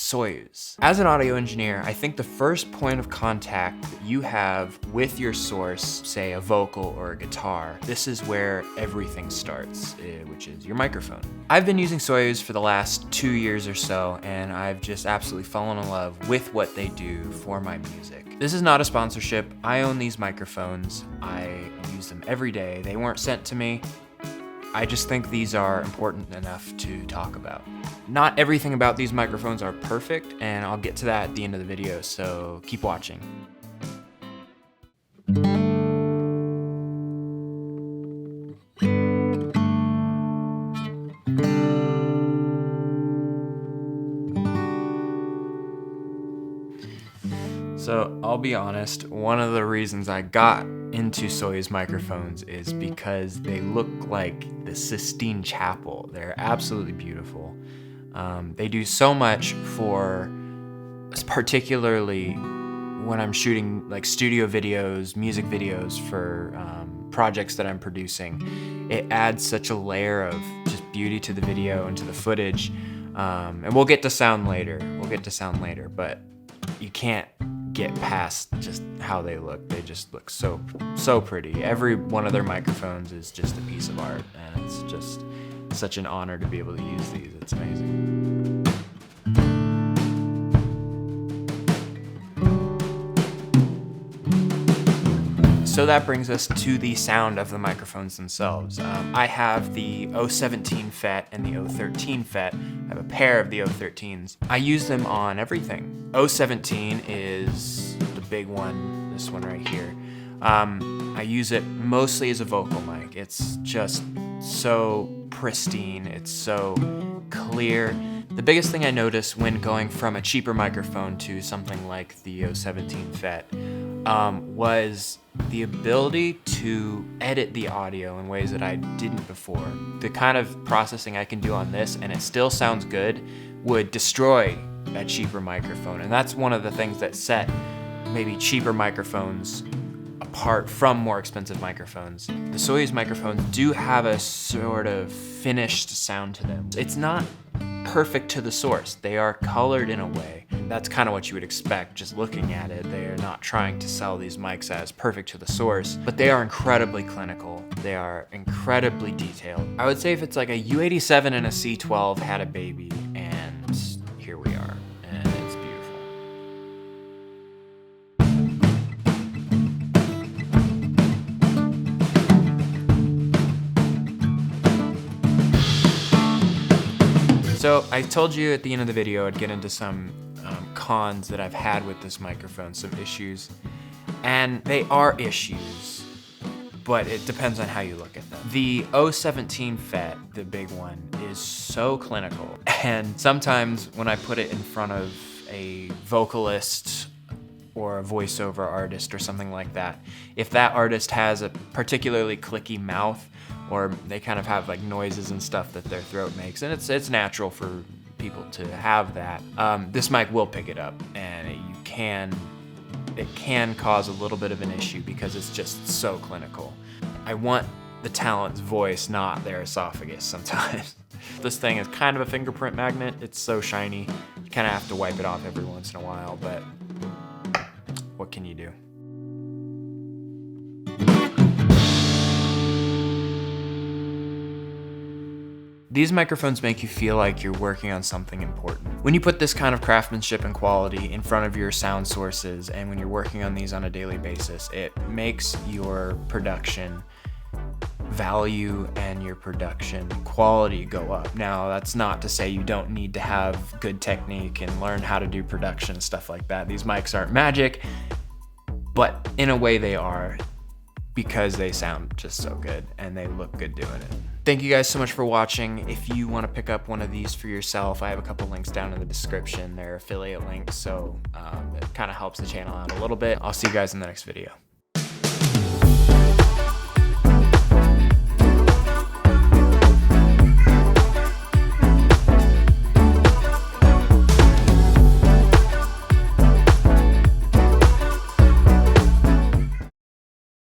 Soyuz. As an audio engineer, I think the first point of contact that you have with your source, say a vocal or a guitar, this is where everything starts, which is your microphone. I've been using Soyuz for the last 2 years or so, and I've just absolutely fallen in love with what they do for my music. This is not a sponsorship. I own these microphones. I use them every day. They weren't sent to me. I just think these are important enough to talk about. Not everything about these microphones are perfect, and I'll get to that at the end of the video, so keep watching. So I'll be honest, one of the reasons I got into Soyuz microphones is because they look like the Sistine Chapel. They're absolutely beautiful. They do so much for, particularly when I'm shooting like studio videos, music videos for projects that I'm producing. It adds such a layer of just beauty to the video and to the footage. And we'll get to sound later. But you can't get past just how they look. They just look so pretty. Every one of their microphones is just a piece of art, and it's just such an honor to be able to use these. It's amazing. So that brings us to the sound of the microphones themselves. I have the 017 FET and the 013 FET. I have a pair of the 013s. I use them on everything. 017 is the big one, this one right here. I use it mostly as a vocal mic. It's just so pristine, it's so clear. The biggest thing I noticed when going from a cheaper microphone to something like the 017 FET was the ability to edit the audio in ways that I didn't before. The kind of processing I can do on this, and it still sounds good, would destroy a cheaper microphone. And that's one of the things that set maybe cheaper microphones apart from more expensive microphones. The Soyuz microphones do have a sort of finished sound to them. It's not perfect to the source. They are colored in a way. That's kind of what you would expect just looking at it. They are not trying to sell these mics as perfect to the source, but they are incredibly clinical. They are incredibly detailed. I would say if it's like a U87 and a C12 had a baby, and here we are, and it's beautiful. So I told you at the end of the video I'd get into some cons that I've had with this microphone, some issues. And they are issues, but it depends on how you look at them. The 017 FET, the big one, is so clinical. And sometimes when I put it in front of a vocalist or a voiceover artist or something like that, if that artist has a particularly clicky mouth, or they kind of have like noises and stuff that their throat makes, and it's natural for people to have that, this mic will pick it up, and it can cause a little bit of an issue because it's just so clinical. I want the talent's voice, not their esophagus sometimes. This thing is kind of a fingerprint magnet. It's so shiny. You kind of have to wipe it off every once in a while, but what can you do? These microphones make you feel like you're working on something important. When you put this kind of craftsmanship and quality in front of your sound sources, and when you're working on these on a daily basis, it makes your production value and your production quality go up. Now, that's not to say you don't need to have good technique and learn how to do production and stuff like that. These mics aren't magic, but in a way they are, because they sound just so good and they look good doing it. Thank you guys so much for watching. If you want to pick up one of these for yourself, I have a couple links down in the description. They're affiliate links, so it kind of helps the channel out a little bit. I'll see you guys in the next video.